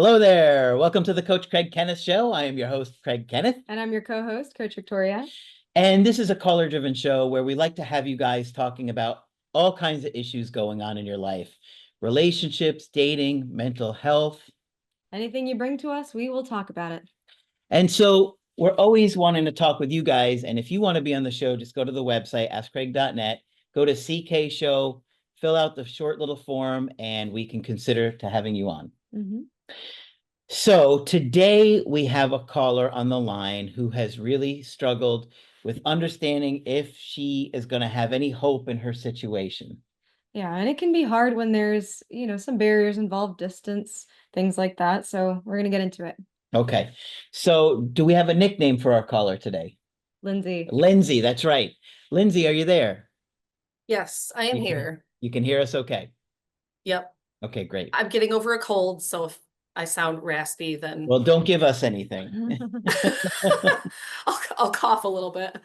Hello there. Welcome to the Coach Craig Kenneth Show. I am your host, Craig Kenneth. And I'm your co-host, Coach Victoria. And this is a caller-driven show where we like to have you guys talking about all kinds of issues going on in your life. Relationships, dating, mental health. Anything you bring to us, we will talk about it. And so we're always wanting to talk with you guys. And if you want to be on the show, just go to the website, askcraig.net, go to CK Show, fill out the short little form, and we can consider to having you on. So today we have a caller on the line who has really struggled with understanding if she is going to have any hope in her situation. Yeah, and it can be hard when there's, some barriers involved, distance, things like that. So we're going to get into it. Okay. So do we have a nickname for our caller today? Lindsay. Lindsay, that's right. Lindsay, are you there? Yes, I am here. You can hear us okay? Yep. Okay, great. I'm getting over a cold, so if I sound raspy, then Well, don't give us anything. I'll cough a little bit.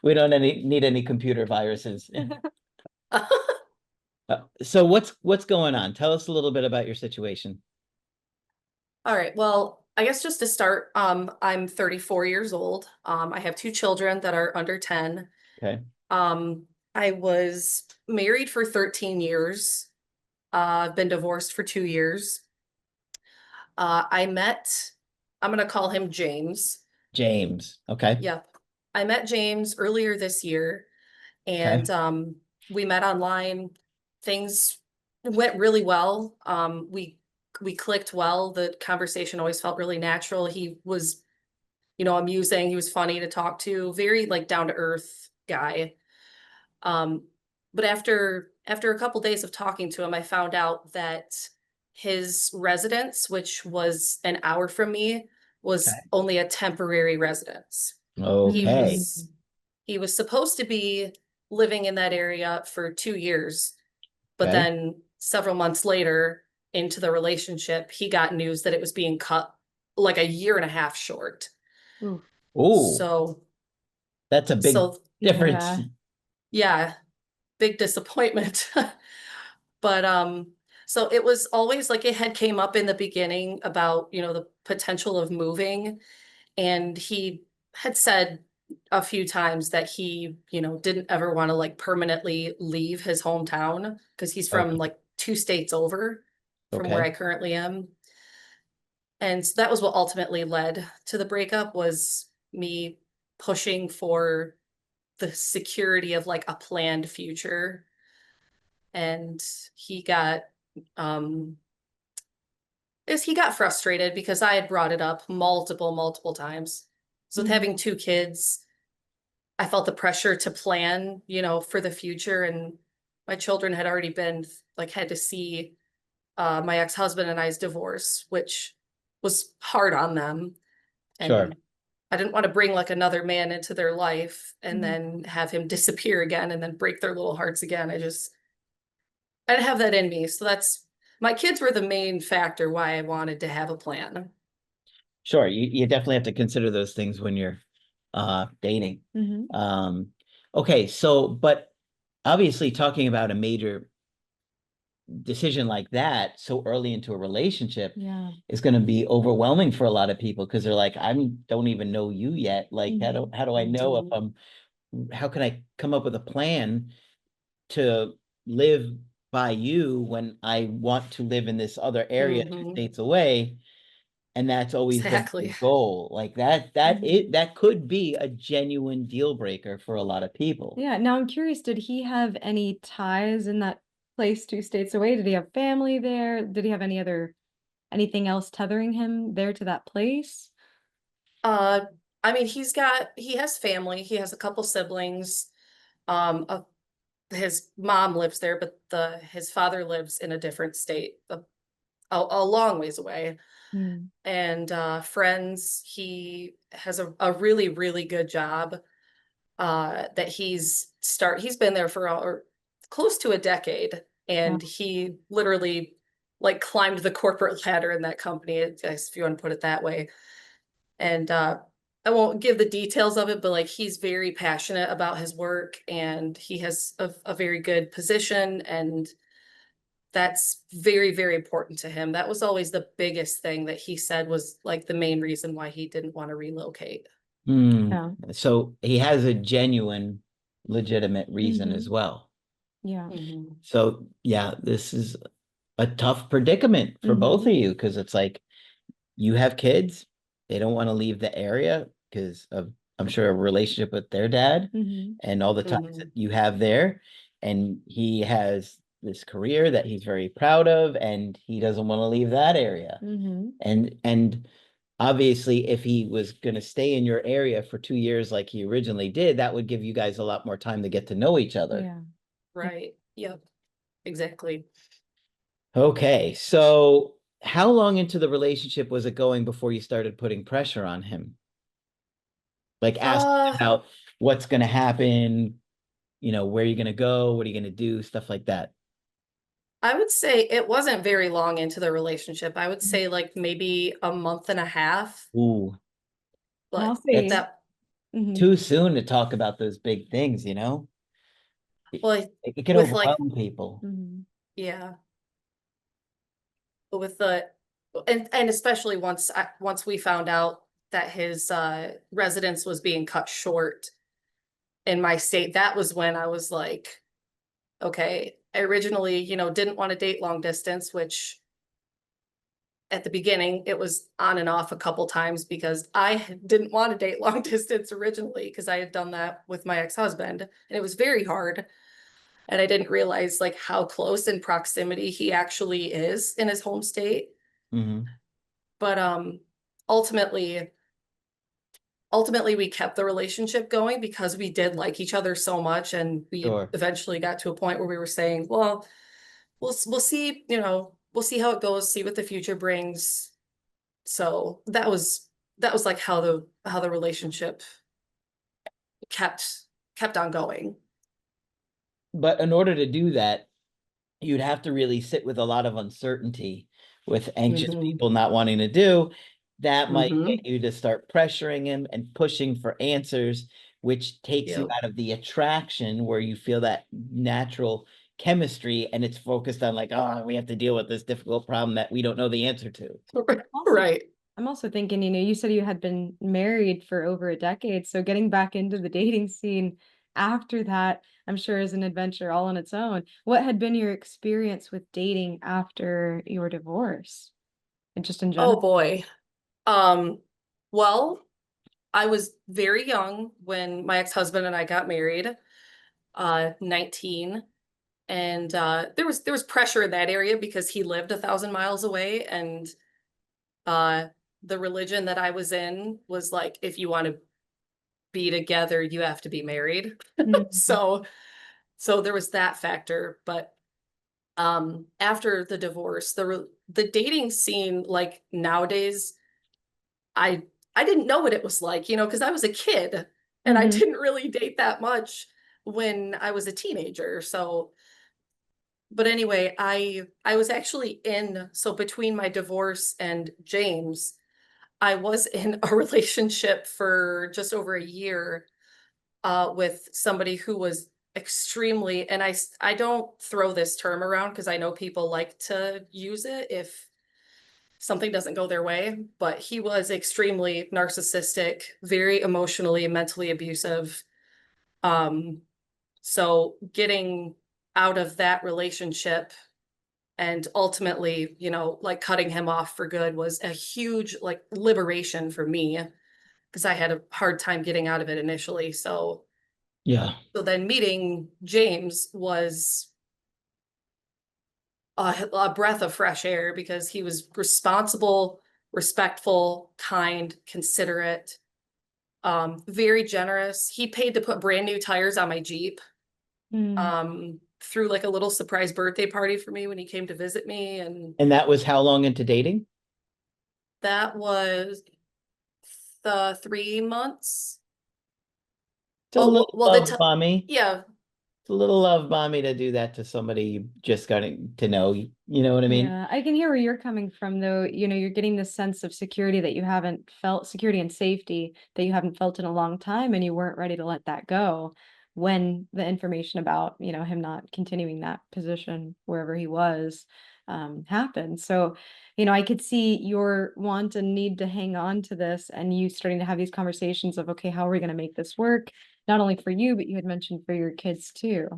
We don't need any computer viruses. So what's going on? Tell us a little bit about your situation. All right. Well, I guess just to start, I'm 34 years old. I have two children that are under 10. Okay. I was married for 13 years. I've been divorced for 2 years. I'm going to call him James. James. Okay. Yep. I met James earlier this year, and we met online. Things went really well. We clicked well. The conversation always felt really natural. He was, amusing. He was funny to talk to, very like down to earth guy. But after a couple days of talking to him, I found out that his residence, which was an hour from me, was only a temporary residence. Okay. He was supposed to be living in that area for 2 years, but then several months later into the relationship, he got news that it was being cut like a year and a half short. Oh, so that's a big difference. Yeah, big disappointment. But so it was always like it had came up in the beginning about, the potential of moving. And he had said a few times that he, didn't ever want to like permanently leave his hometown because he's from like 2 states over from where I currently am. And so that was what ultimately led to the breakup, was me pushing for the security of like a planned future. And he got frustrated because I had brought it up multiple times. So with having 2 kids, I felt the pressure to plan, for the future. And my children had already had to see my ex-husband and I's divorce, which was hard on them. And I didn't want to bring like another man into their life and then have him disappear again and then break their little hearts again. I didn't have that in me. So my kids were the main factor why I wanted to have a plan. Sure. You definitely have to consider those things when you're dating. Okay. So, but obviously talking about a major decision like that so early into a relationship is going to be overwhelming for a lot of people, because they're like, I don't even know you yet. Like, how do I know if how can I come up with a plan to live by you when I want to live in this other area 2 states away? And that's always the goal. Like that could be a genuine deal breaker for a lot of people. Yeah. Now I'm curious, did he have any ties in that place 2 states away? Did he have family there? Did he have anything else tethering him there to that place? I mean, he has family. He has a couple siblings. His mom lives there, but his father lives in a different state, a long ways away. And friends. He has a really, really good job that he's been there for close to a decade. And he literally like climbed the corporate ladder in that company, I guess, if you want to put it that way. And I won't give the details of it, but like he's very passionate about his work and he has a very good position, and that's very, very important to him. That was always the biggest thing that he said was like the main reason why he didn't want to relocate. Yeah. So he has a genuine, legitimate reason as well. Yeah. Mhm. So yeah, this is a tough predicament for both of you, because it's like you have kids, they don't want to leave the area because of, I'm sure, a relationship with their dad and all the ties that you have there. And he has this career that he's very proud of, and he doesn't want to leave that area. And obviously, if he was going to stay in your area for 2 years like he originally did, that would give you guys a lot more time to get to know each other. Yeah. Right. Yep. Exactly. Okay, so how long into the relationship was it going before you started putting pressure on him? Like asking about what's going to happen, where you're going to go, what are you going to do, stuff like that. I would say it wasn't very long into the relationship. I would say like maybe a month and a half, Ooh, I'll but say. that, too soon to talk about those big things. well, It can with like, overwhelm people. yeah, but with the, and especially once we found out that his residence was being cut short in my state, that was when I was like, okay, I originally, didn't want to date long distance, which at the beginning it was on and off a couple times because I didn't want to date long distance originally because I had done that with my ex-husband and it was very hard. And I didn't realize like how close in proximity he actually is in his home state. But ultimately we kept the relationship going because we did like each other so much, and we Sure. eventually got to a point where we were saying, well, we'll see, we'll see how it goes, see what the future brings. So that was like how the relationship kept on going. But in order to do that, you'd have to really sit with a lot of uncertainty, with anxious people not wanting to do. That might get you to start pressuring him and pushing for answers, which takes you Yep. out of the attraction where you feel that natural chemistry, and it's focused on like, oh, we have to deal with this difficult problem that we don't know the answer to. Right. I'm also thinking, you said you had been married for over a decade, so getting back into the dating scene after that, I'm sure, is an adventure all on its own. What had been your experience with dating after your divorce? And just in Oh general? boy. Well, I was very young when my ex-husband and I got married, 19. And there was pressure in that area because he lived 1,000 miles away, and uh the religion that I was in was like, if you want to be together, you have to be married. So there was that factor. But after the divorce, the dating scene, like nowadays, I I didn't know what it was like, because I was a kid and I didn't really date that much when I was a teenager. So, but anyway, I was actually so between my divorce and James, I was in a relationship for just over a year with somebody who was extremely, and I don't throw this term around because I know people like to use it if something doesn't go their way, but he was extremely narcissistic, very emotionally and mentally abusive. Um, so getting out of that relationship and ultimately, like cutting him off for good was a huge like liberation for me because I had a hard time getting out of it initially. Yeah. So then meeting James was a breath of fresh air because he was responsible, respectful, kind, considerate, very generous. He paid to put brand new tires on my Jeep, threw like a little surprise birthday party for me when he came to visit me. And And that was how long into dating? that was the 3 months. It's a Oh, little well, love bomby. yeah, It's a little love bomby to do that to somebody you just got to know. You know what I mean? Yeah, I can hear where you're coming from, though. You're getting this sense of security that you haven't felt, security and safety that you haven't felt in a long time, and you weren't ready to let that go. when the information about, you know, him not continuing that position wherever he was, happened. So, you know, I could see your want and need to hang on to this and you starting to have these conversations of, okay, how are we going to make this work? Not only for you, but you had mentioned for your kids too.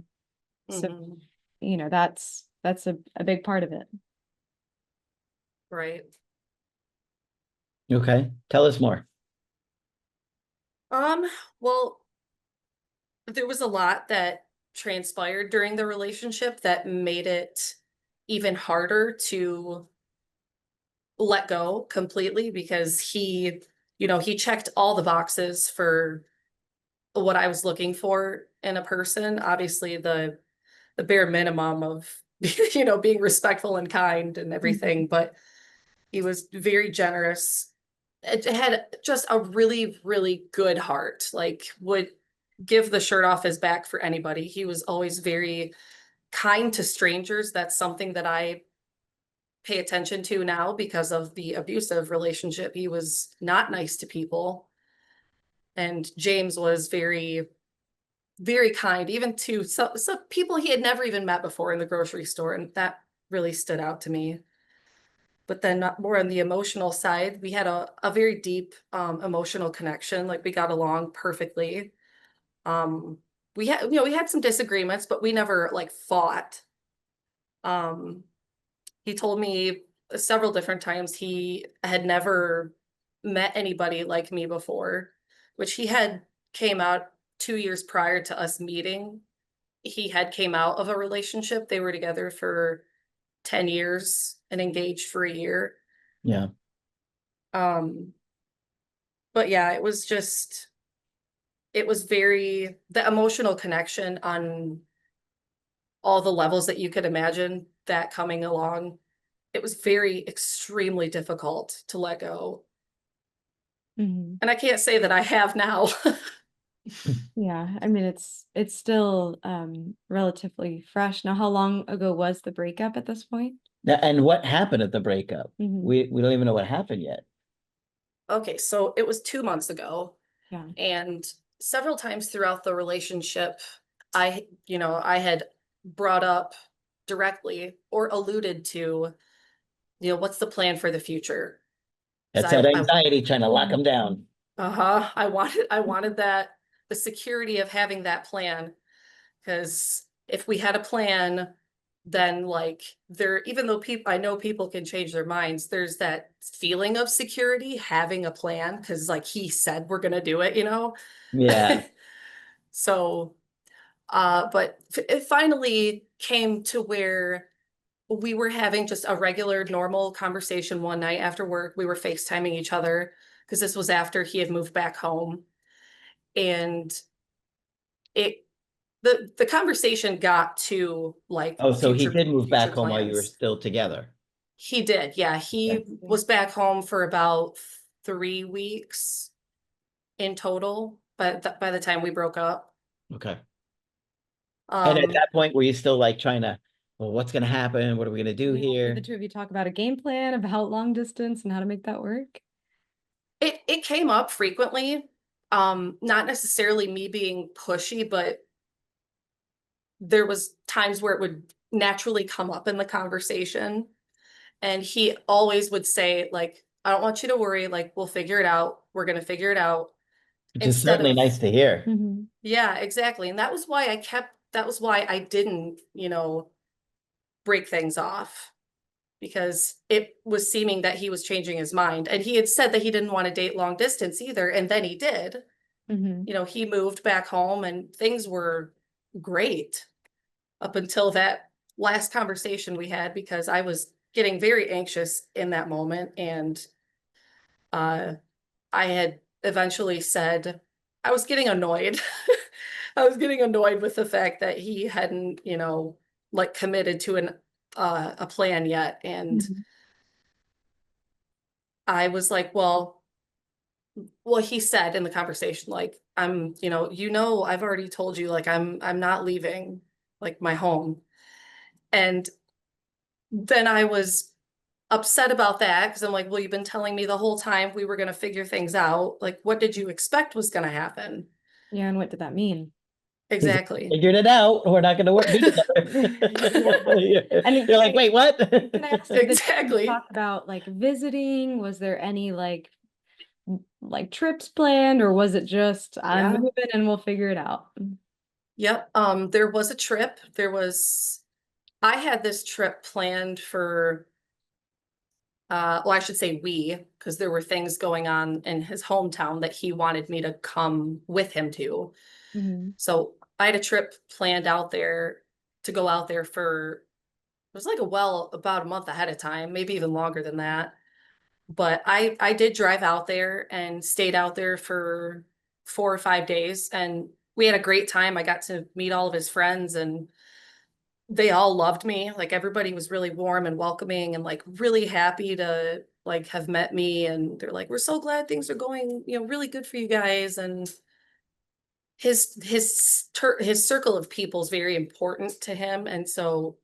So, Mhm. you know, that's a big part of it. Right. Okay, tell us more. Well, there was a lot that transpired during the relationship that made it even harder to let go completely because he checked all the boxes for what I was looking for in a person. Obviously, the bare minimum of being respectful and kind and everything, but he was very generous. It had just a really, really good heart, like would give the shirt off his back for anybody. He was always very kind to strangers. That's something that I pay attention to now because of the abusive relationship. He was not nice to people. And James was very, very kind, even to some people he had never even met before in the grocery store. And that really stood out to me. But then more on the emotional side, we had a very deep emotional connection. Like we got along perfectly. Um, we had some disagreements, but we never like fought. Um, he told me several different times he had never met anybody like me before, which he had came out 2 years prior to us meeting. He had came out of a relationship. They were together for 10 years and engaged for a year. Yeah. Um, but yeah, it was very the emotional connection on all the levels that you could imagine that coming along. It was very extremely difficult to let go. Mhm. And I can't say that I have now. Yeah, I mean it's still relatively fresh. Now, how long ago was the breakup at this point? Now, and what happened at the breakup? Mhm. We don't even know what happened yet. Okay, so it was 2 months ago. Yeah. And several times throughout the relationship, I had brought up directly or alluded to, what's the plan for the future? That's Because that anxiety trying to lock them down. I wanted that the security of having that plan. Because if we had a plan, then like even though I know people can change their minds, there's that feeling of security having a plan because like he said we're gonna do it. Yeah. So, but it finally came to where we were having just a regular, normal conversation one night after work. We were FaceTiming each other because this was after he had moved back home. And it the conversation got to like Oh, so he did move future back home while you were plans. still together. He did, yeah. He Okay. was back home for about 3 weeks in total, but by the time we broke up. Okay. And at Um, that point, were you still like trying to, well, what's going to happen? What are we going to do Yeah, did the here? two of you talk about a game plan about long distance and how to make that work? it came up frequently. Not necessarily me being pushy, but there was times where it would naturally come up in the conversation. And he always would say, like, I don't want you to worry, like, we'll figure it out. We're gonna figure it out. Which is Instead certainly of, nice to hear. Mhm. yeah, exactly. And that was why I didn't, break things off because it was seeming that he was changing his mind. And he had said that he didn't want to date long distance either. And then he did. Mhm. He moved back home and things were great up until that last conversation we had because I was getting very anxious in that moment. And uh, I had eventually said, I was getting annoyed. I was getting annoyed with the fact that he hadn't, like committed to a plan yet. And Mhm. I was like, well, he said in the conversation, like, I've already told you, like, I'm not leaving like my home. And then I was upset about that because I'm like, well, you've been telling me the whole time we were going to figure things out. Like, what did you expect was going to happen? Yeah, and what did that mean? exactly. Figured it out. We're not going to work. Do together. And You're like, wait, what? can I ask, did you Exactly. talk about like visiting? Was there any like trips planned, or was it just I'm Yeah. moving and we'll figure it out? Yep. There was a trip. I had this trip planned for, well, I should say because there were things going on in his hometown that he wanted me to come with him to. Mhm. So I had a trip planned out there to go out there for, it was like about a month ahead of time, maybe even longer than that. But I did drive out there and stayed out there for 4 or 5 days, and we had a great time. I got to meet all of his friends, and they all loved me. Like everybody was really warm and welcoming and like really happy to like have met me. And they're like, we're so glad things are going, really good for you guys. And his circle of people is very important to him. And so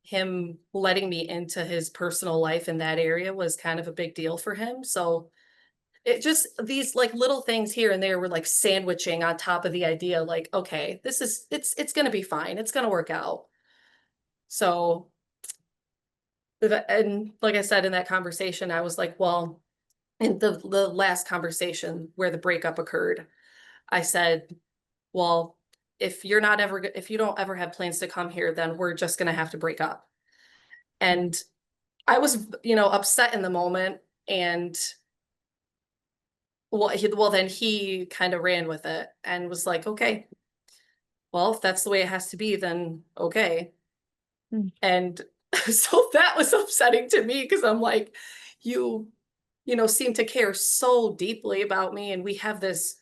him letting me into his personal life in that area was kind of a big deal for him. So it just, these like little things here and there were like sandwiching on top of the idea, like, okay, it's going to be fine. It's going to work out. So, and like I said, in that conversation, I was like, well, in the last conversation where the breakup occurred, I said, well, if you don't ever have plans to come here, then we're just going to have to break up. And I was, upset in the moment. And then he kind of ran with it and was like, okay, well, if that's the way it has to be, then okay. Mm. And so that was upsetting to me because I'm like, you, seem to care so deeply about me, and we have this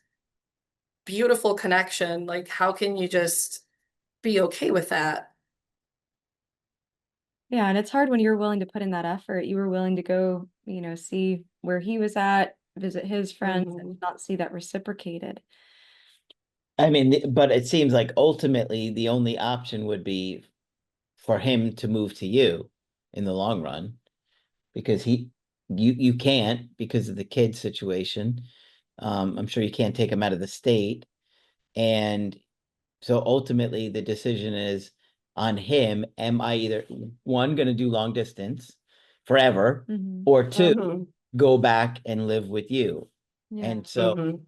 beautiful connection. Like, how can you just be okay with that? Yeah, and it's hard when you're willing to put in that effort. You were willing to go, see where he was at, visit his friends, and Mhm. not see that reciprocated. I mean, but it seems like ultimately the only option would be for him to move to you in the long run, because you can't, because of the kid situation. I'm sure you can't take him out of the state. And so ultimately the decision is on him. Am I either one, going to do long distance forever, Mhm. or two, Mhm. go back and live with you? Yeah. And so Mhm.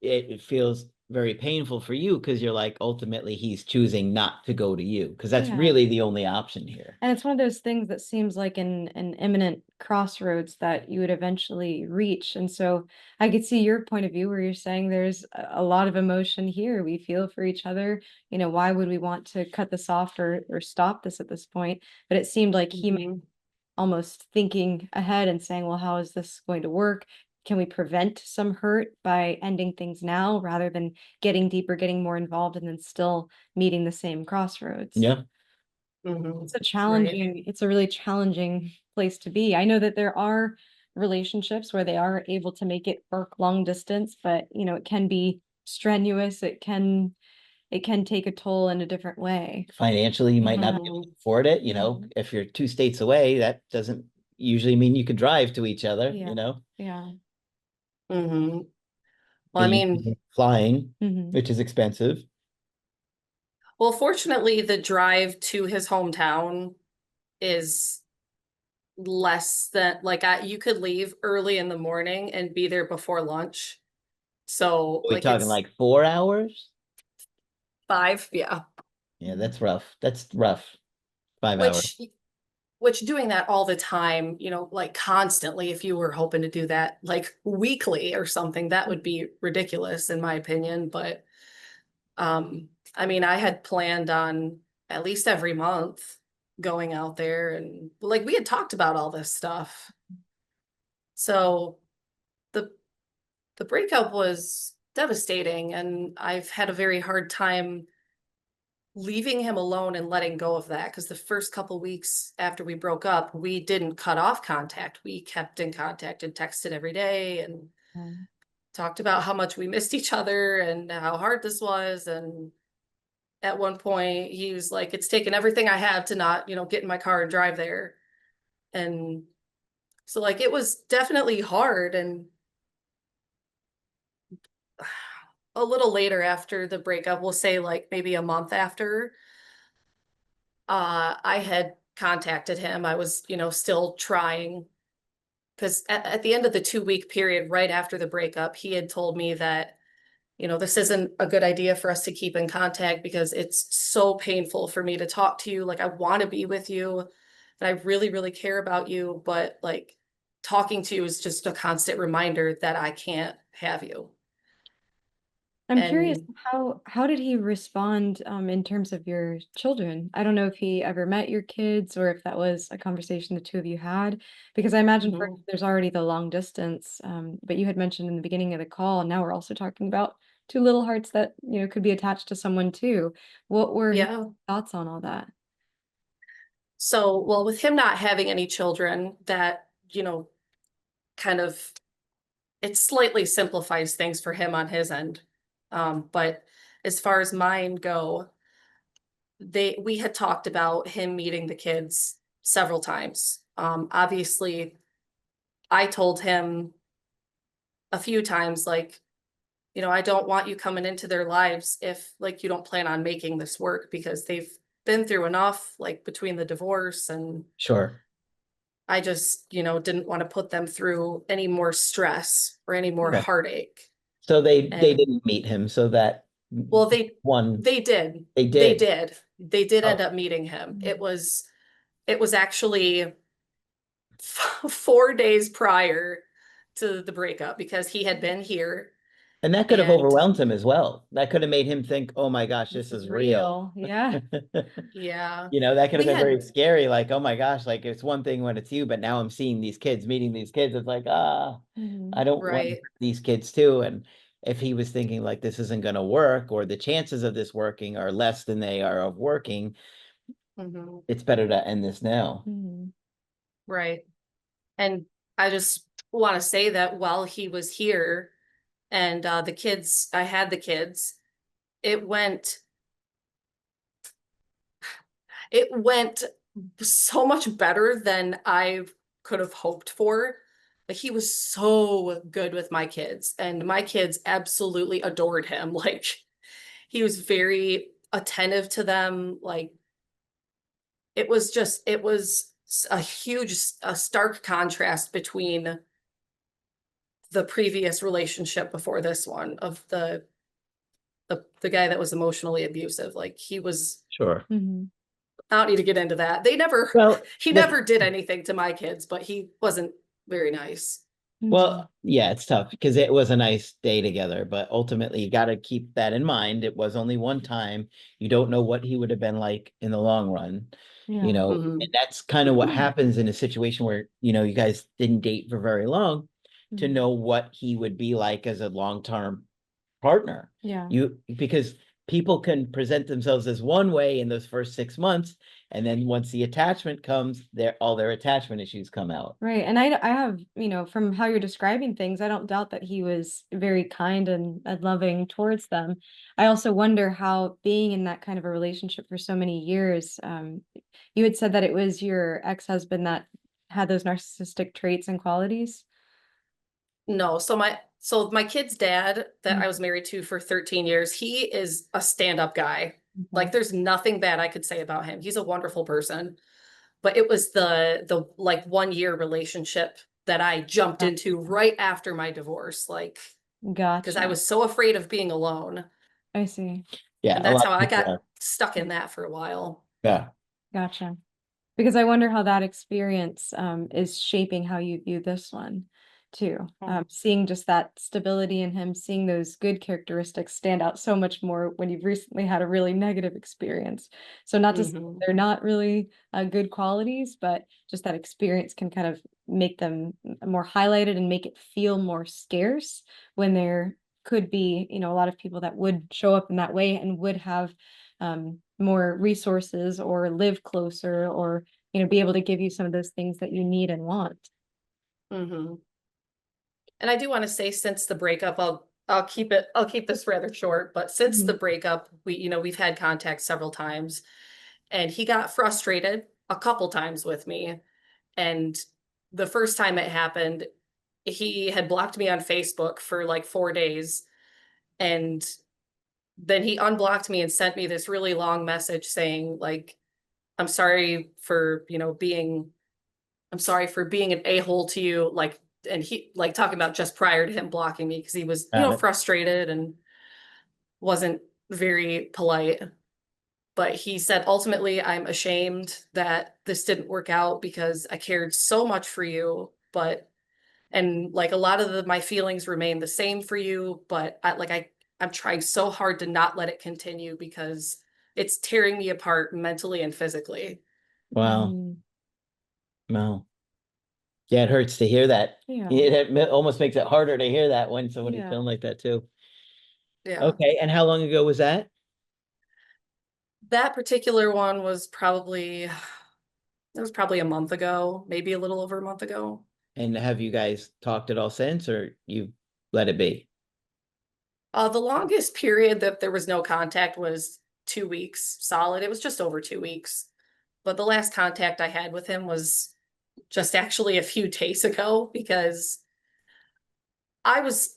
it feels very painful for you, because you're like, ultimately he's choosing not to go to you, because that's Yeah. really the only option here. And it's one of those things that seems like an imminent crossroads that you would eventually reach. And so I could see your point of view where you're saying there's a lot of emotion here. We feel for each other. Why would we want to cut this off or stop this at this point? But it seemed like he might Mhm. almost thinking ahead and saying, well, how is this going to work? Can we prevent some hurt by ending things now rather than getting deeper, getting more involved, and then still meeting the same crossroads? Yeah. Mhm. Right. It's a really challenging place to be. I know that there are relationships where they are able to make it work long distance, but it can be strenuous. It can take a toll in a different way. Financially, you might not be able Mhm. to afford it. Mhm. If you're 2 states away, that doesn't usually mean you could drive to each other, Yeah. Yeah. Mhm. Well, I but you mean, flying, Hmm. which is expensive. well, fortunately, the drive to his hometown is less than like you could leave early in the morning and be there before lunch. So Are we like talking it's like 4 hours? 5, yeah. Yeah, that's rough. That's rough. 5 hours. Which which doing that all the time, like constantly, if you were hoping to do that like weekly or something, that would be ridiculous in my opinion. But I mean, I had planned on at least every month going out there, and like we had talked about all this stuff. So the the breakup was devastating, and I've had a very hard time leaving him alone and letting go of that, because the first couple weeks after we broke up, we didn't cut off contact. We kept in contact and texted every day and talked about how much we missed each other and how hard this was. And at one point he was like, it's taken everything I have to not, get in my car and drive there. And so like it was definitely hard. And a little later after the breakup, we'll say like maybe a month after, I had contacted him. I was, still trying, because at the end of the 2-week period right after the breakup, he had told me that, this isn't a good idea for us to keep in contact because it's so painful for me to talk to you. Like, I want to be with you and I really, really care about you, but like talking to you is just a constant reminder that I can't have you. I'm curious, And how did he respond in terms of your children? I don't know if he ever met your kids or if that was a conversation the two of you had, because I imagine for mhm, there's already the long distance. But you had mentioned in the beginning of the call, and now we're also talking about two little hearts that, could be attached to someone too. What were his yeah. thoughts on all that? So, well, with him not having any children, that, kind of, it slightly simplifies things for him on his end. But as far as mine go, we had talked about him meeting the kids several times. Obviously, I told him a few times, like, I don't want you coming into their lives if like you don't plan on making this work, because they've been through enough, like between the divorce, and Sure. I just, didn't want to put them through any more stress or any more Okay. heartache. So they And didn't meet him, so that well, they one they did. they They did. did. They did end Oh, up meeting him. It was actually 4 days prior to the breakup, because he had been here and that could have and overwhelmed him as well. That could have made him think, "Oh my gosh, This this is is real." real. Yeah. yeah, That could have we been very had scary. Like, oh my gosh, like it's one thing when it's you, but now I'm seeing these kids, meeting these kids. It's like, I Mhm. don't want right. these kids too. And if he was thinking like this isn't going to work, or the chances of this working are less than they are of working, Mhm, it's better to end this now. Mhm. right. And I just want to say that while he was here and I had the kids, it went it went so much better than I could have hoped for. Like, he was so good with my kids, and my kids absolutely adored him. Like, he was very attentive to them. Like, it was a stark contrast between the previous relationship before this one, of the guy that was emotionally abusive. Like, he was, Sure. Mhm. I don't need to get into that. Well, He never did anything to my kids, but he wasn't very nice. Mhm. well, yeah, it's tough because it was a nice day together, but ultimately you got to keep that in mind. It was only one time. You don't know what he would have been like in the long run, Yeah. and Hmm. that's kind of what happens in a situation where, you guys didn't date for very long, to Mhm. know what he would be like as a long-term partner. Yeah. Because people can present themselves as one way in those first 6 months, and then once the attachment comes, all their attachment issues come out. Right. And I have, from how you're describing things, I don't doubt that he was very kind and loving towards them. I also wonder how being in that kind of a relationship for so many years, you had said that it was your ex-husband that had those narcissistic traits and qualities. No, so my kid's dad that Mhm. I was married to for 13 years, he is a stand-up guy. Like, Okay. there's nothing bad I could say about him. He's a wonderful person. But it was the like 1 year relationship that I jumped Got- into right after my divorce, like, because I Gotcha. was so afraid of being alone. I see. Yeah, And a that's lot how of I people got are. stuck in that for a while. Yeah, Gotcha. Because I wonder how that experience is shaping how you view this one too. Seeing just that stability in him, seeing those good characteristics stand out so much more when you've recently had a really negative experience. So not just Hmm. they're not really good qualities, but just that experience can kind of make them more highlighted and make it feel more scarce when there could be, a lot of people that would show up in that way and would have more resources or live closer or be able to give you some of those things that you need and want. Hmm. And I do want to say, since the breakup, I'll keep this rather short, but since the Mhm. breakup, we've had contact several times, and he got frustrated a couple times with me. And the first time it happened, he had blocked me on Facebook for like 4 days. And then he unblocked me and sent me this really long message saying, like, I'm sorry for, I'm sorry for being an a-hole to you. Like, and he, like, talking about just prior to him blocking me because he was, Got it. frustrated and wasn't very polite. But he said, ultimately, I'm ashamed that this didn't work out because I cared so much for you, and like a lot of my feelings remain the same for you, but I'm trying so hard to not let it continue because it's tearing me apart mentally and physically. Wow. Mm, Wow. Yeah, it hurts to hear that. yeah. It almost makes it harder to hear that when somebody's Yeah. feeling like that too. Yeah. Okay, and how long ago was that? That particular one was probably a month ago, maybe a little over a month ago. And have you guys talked at all since, or you let it be? The longest period that there was no contact was 2 weeks solid. It was just over 2 weeks. But the last contact I had with him was just actually a few days ago because I was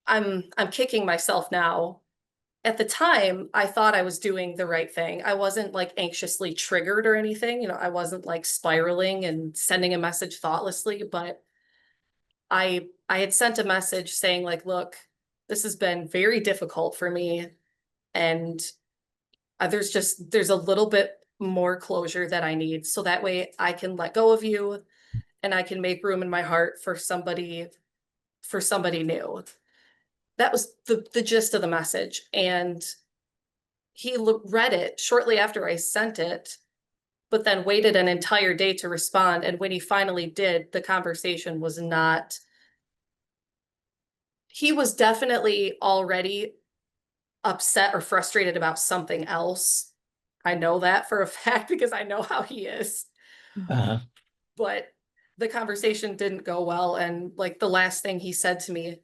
I'm kicking myself now. At the time, I thought I was doing the right thing. I wasn't like anxiously triggered or anything. I wasn't like spiraling and sending a message thoughtlessly, but I had sent a message saying like, look, this has been very difficult for me, and there's a little bit more closure that I need so that way I can let go of you and I can make room in my heart for somebody new. That was the gist of the message. And he read it shortly after I sent it, but then waited an entire day to respond. And when he finally did, the conversation was not, he was definitely already upset or frustrated about something else. I know that for a fact because I know how he is. Uh-huh. But the conversation didn't go well. And like the last thing he said to me,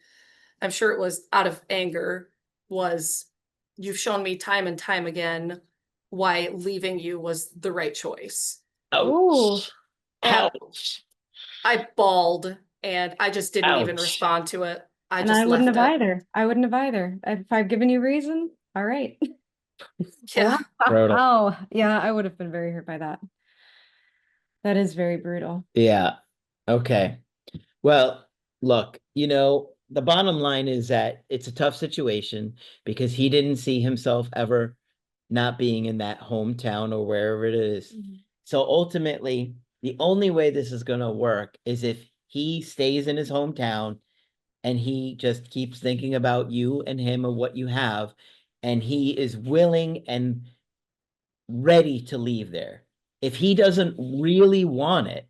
I'm sure it was out of anger, was, you've shown me time and time again why leaving you was the right choice. Ooh. Ouch. And Ouch. I bawled and I just didn't even Ouch. respond to it. I And just I wouldn't left have it. either. I wouldn't have either. If I've given you reason, all right. Yeah. Brutal. Wow. Yeah, I would have been very hurt by that. That is very brutal. Yeah. Okay. Well, look, the bottom line is that it's a tough situation because he didn't see himself ever not being in that hometown or wherever it is. Mhm. So ultimately, the only way this is going to work is if he stays in his hometown and he just keeps thinking about you and him and what you have, and he is willing and ready to leave there. If he doesn't really want it,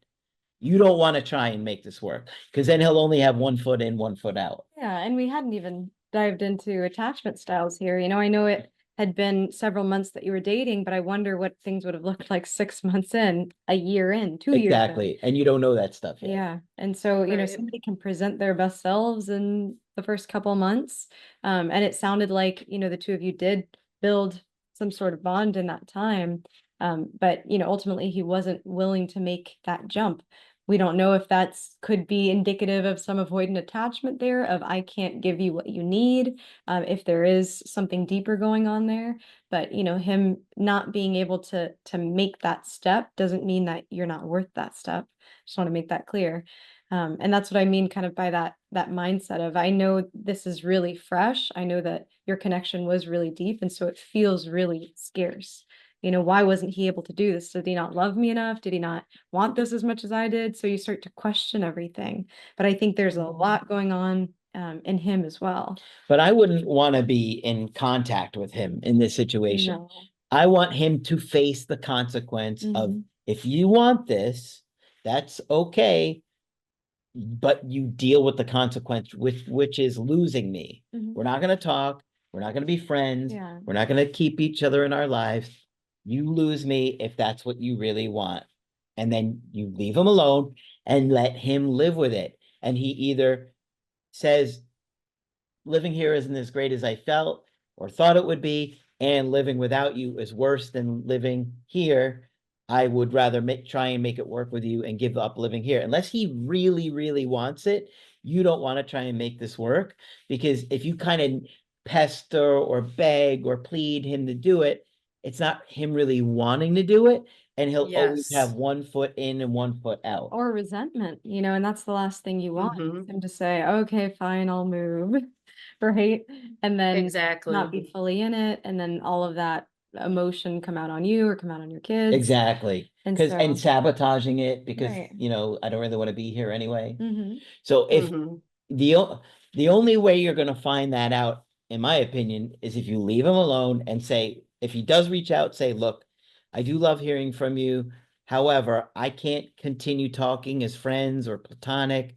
you don't want to try and make this work because then he'll only have one foot in, one foot out. Yeah, and we hadn't even dived into attachment styles here. I know it had been several months that you were dating, but I wonder what things would have looked like 6 months in, a year in, 2 years in. Exactly. And you don't know that stuff yet. Yeah. And so, Right. somebody can present their best selves in the first couple months. And it sounded like, the two of you did build some sort of bond in that time. But, ultimately he wasn't willing to make that jump. We don't know if that's could be indicative of some avoidant attachment there of I can't give you what you need, if there is something deeper going on there. But, him not being able to make that step doesn't mean that you're not worth that step. Just want to make that clear. And that's what I mean kind of by that mindset of I know this is really fresh. I know that your connection was really deep. And so it feels really scarce. Why wasn't he able to do this? Did he not love me enough? Did he not want this as much as I did? So you start to question everything. But I think there's a lot going on in him as well. But I wouldn't want to be in contact with him in this situation. No. I want him to face the consequence of Mhm. if you want this, that's okay, but you deal with the consequence, which is losing me. Mhm. We're not going to talk. We're not going to be friends. Yeah. We're not going to keep each other in our lives. You lose me if that's what you really want. And then you leave him alone and let him live with it. And he either says, living here isn't as great as I felt or thought it would be, and living without you is worse than living here. I would rather try and make it work with you and give up living here. Unless he really, really wants it, you don't want to try and make this work, because if you kind of pester or beg or plead him to do it. It's not him really wanting to do it, and he'll always have Yes. one foot in and one foot out. Or resentment, and that's the last thing you want, Mm-hmm. him to say, okay, fine, I'll move, right? And then not Exactly. be fully in it, and then all of that emotion come out on you or come out on your kids. Exactly. And And so, sabotaging it because, right. I don't really want to be here anyway. Mm-hmm. So if Mm-hmm. the only way you're going to find that out, in my opinion, is if you leave him alone and say, if he does reach out, say, look, I do love hearing from you. However, I can't continue talking as friends or platonic.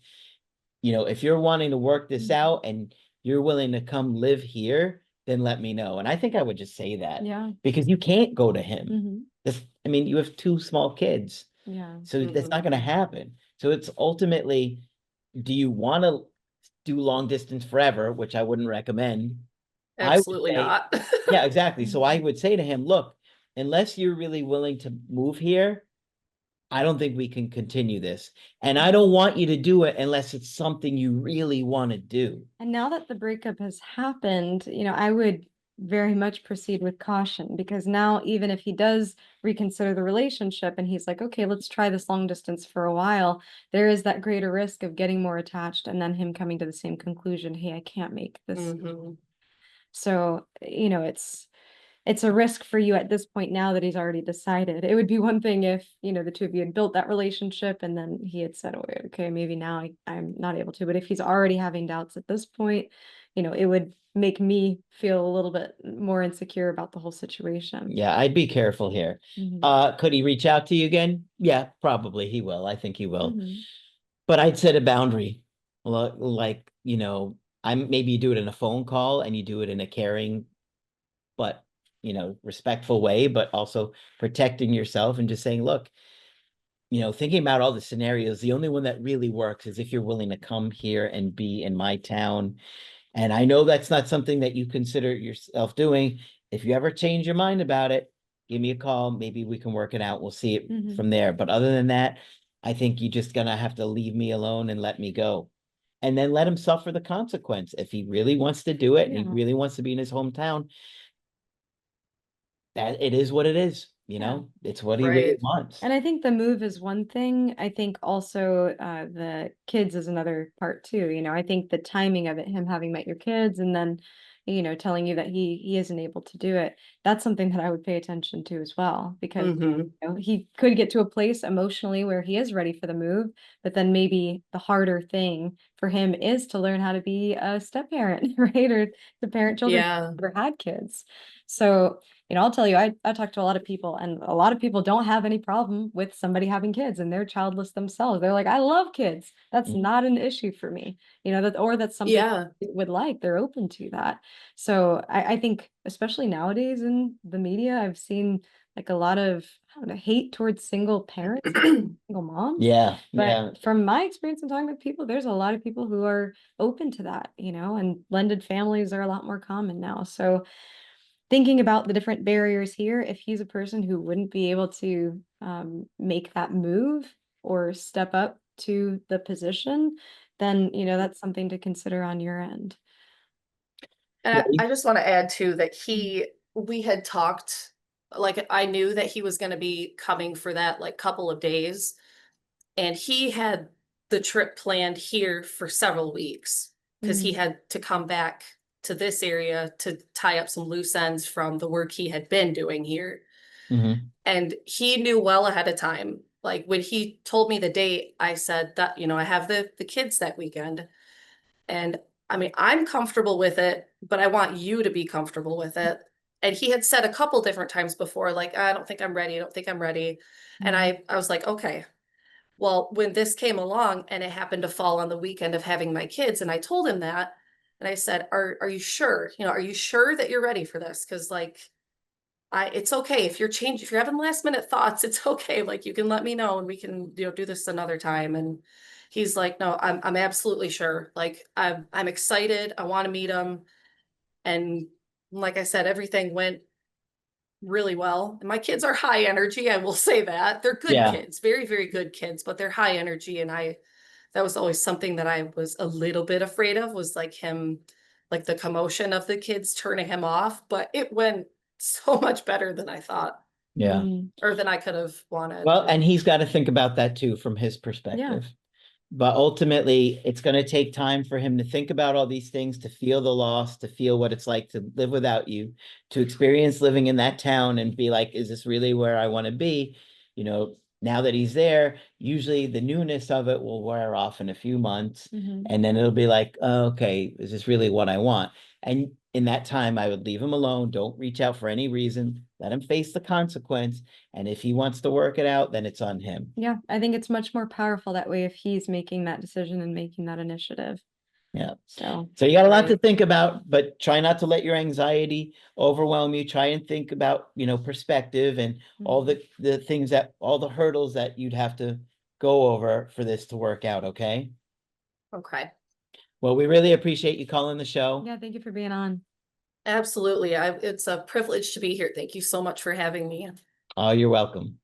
If you're wanting to work this out and you're willing to come live here, then let me know. And I think I would just say that Yeah. because you can't go to him. Mm-hmm. I mean, you have two small kids, Yeah. so that's not Mm-hmm. going to happen. So it's ultimately, do you want to do long distance forever, which I wouldn't recommend. I would Absolutely say, not. yeah, exactly. So I Mhm. would say to him, look, unless you're really willing to move here, I don't think we can continue this. And I don't want you to do it unless it's something you really want to do. And now that the breakup has happened, I would very much proceed with caution, because now, even if he does reconsider the relationship and he's like, okay, let's try this long distance for a while, there is that greater risk of getting more attached and then him coming to the same conclusion, hey, I can't make this. Mm-hmm. So, it's a risk for you at this point now that he's already decided. It would be one thing if, the two of you had built that relationship and then he had said, oh, okay, maybe now I'm not able to. But if he's already having doubts at this point, it would make me feel a little bit more insecure about the whole situation. Yeah, I'd be careful here. Mhm. Could he reach out to you again? Yeah, probably he will. I think he will. Mhm. But I'd set a boundary. Like, I'm maybe you do it in a phone call and you do it in a caring but respectful way, but also protecting yourself and just saying, look, thinking about all the scenarios, the only one that really works is if you're willing to come here and be in my town. And I know that's not something that you consider yourself doing. If you ever change your mind about it, give me a call. Maybe we can work it out. We'll see it Mhm. from there. But other than that, I think you're just gonna have to leave me alone and let me go. And then let him suffer the consequence. If he really wants to do it and he Yeah. really wants to be in his hometown, that it is what it is. Yeah. It's what he really Right. wants. And I think the move is one thing. I think also the kids is another part too. I think the timing of it, him having met your kids and then, telling you that he isn't able to do it. That's something that I would pay attention to as well, because Mm-hmm. he could get to a place emotionally where he is ready for the move, but then maybe the harder thing for him is to learn how to be a step parent, right? Or to parent children Yeah. who never had kids. So I'll tell you, I talk to a lot of people, and a lot of people don't have any problem with somebody having kids and they're childless themselves. They're like, I love kids. That's Mhm. not an issue for me, or that's something Yeah. they would like. They're open to that. So I think, especially nowadays in the media, I've seen like a lot of, I don't know, hate towards single parents, single moms. Yeah, But yeah. from my experience in talking with people, there's a lot of people who are open to that, and blended families are a lot more common now. So thinking about the different barriers here, if he's a person who wouldn't be able to make that move or step up to the position, then that's something to consider on your end. And Yeah. I just want to add too that Mhm. we had talked, like I knew that he was going to be coming for that like couple of days, and he had the trip planned here for several weeks because he Mhm. had to come back to this area to tie up some loose ends from the work he had been doing here. Mhm. And he knew well ahead of time. Like when he told me the date, I said that, I have the kids that weekend. And I mean, I'm comfortable with it, but I want you to be comfortable with it. And he had said a couple different times before, like, I don't think I'm ready. I don't think I'm ready. And Mhm. I was like, okay. Well, when this came along and it happened to fall on the weekend of having my kids, and I told him that, and I said, are you sure? Are you sure that you're ready for this? Because like it's okay if if you're having last minute thoughts, it's okay. Like you can let me know and we can, do this another time. And he's like, no, I'm absolutely sure. Like I'm excited. I want to meet him. And like I said, everything went really well. And my kids are high energy. I will say that they're good Yeah. kids, very, very good kids, but they're high energy. And that was always something that I was a little bit afraid of, was like him like the commotion of the kids turning him off, but it went so much better than I thought, Yeah. or than I could have wanted. Well, and he's got to think about that too from his Yeah. perspective. But ultimately, it's going to take time for him to think about all these things, to feel the loss, to feel what it's like to live without you, to experience living in that town and be like, is this really where I want to be? You know, now that he's there, usually the newness of it will wear off in a few months. And then it'll be like, oh, okay, is this really what I want? And in that time, I would leave him alone. Don't reach out for any reason. Let him face the consequence. And if he wants to work it out, then it's on him. Yeah, I think it's much more powerful that way if he's making that decision and making that initiative. Yeah. So So you got a lot to Right. think about, but try not to let your anxiety overwhelm you. Try and think about, perspective and all the things all the hurdles that you'd have to go over for this to work out, okay? Okay. Well, we really appreciate you calling the show. yeah, thank you for being on. Absolutely. It's a privilege to be here. Thank you so much for having me. Oh, you're welcome.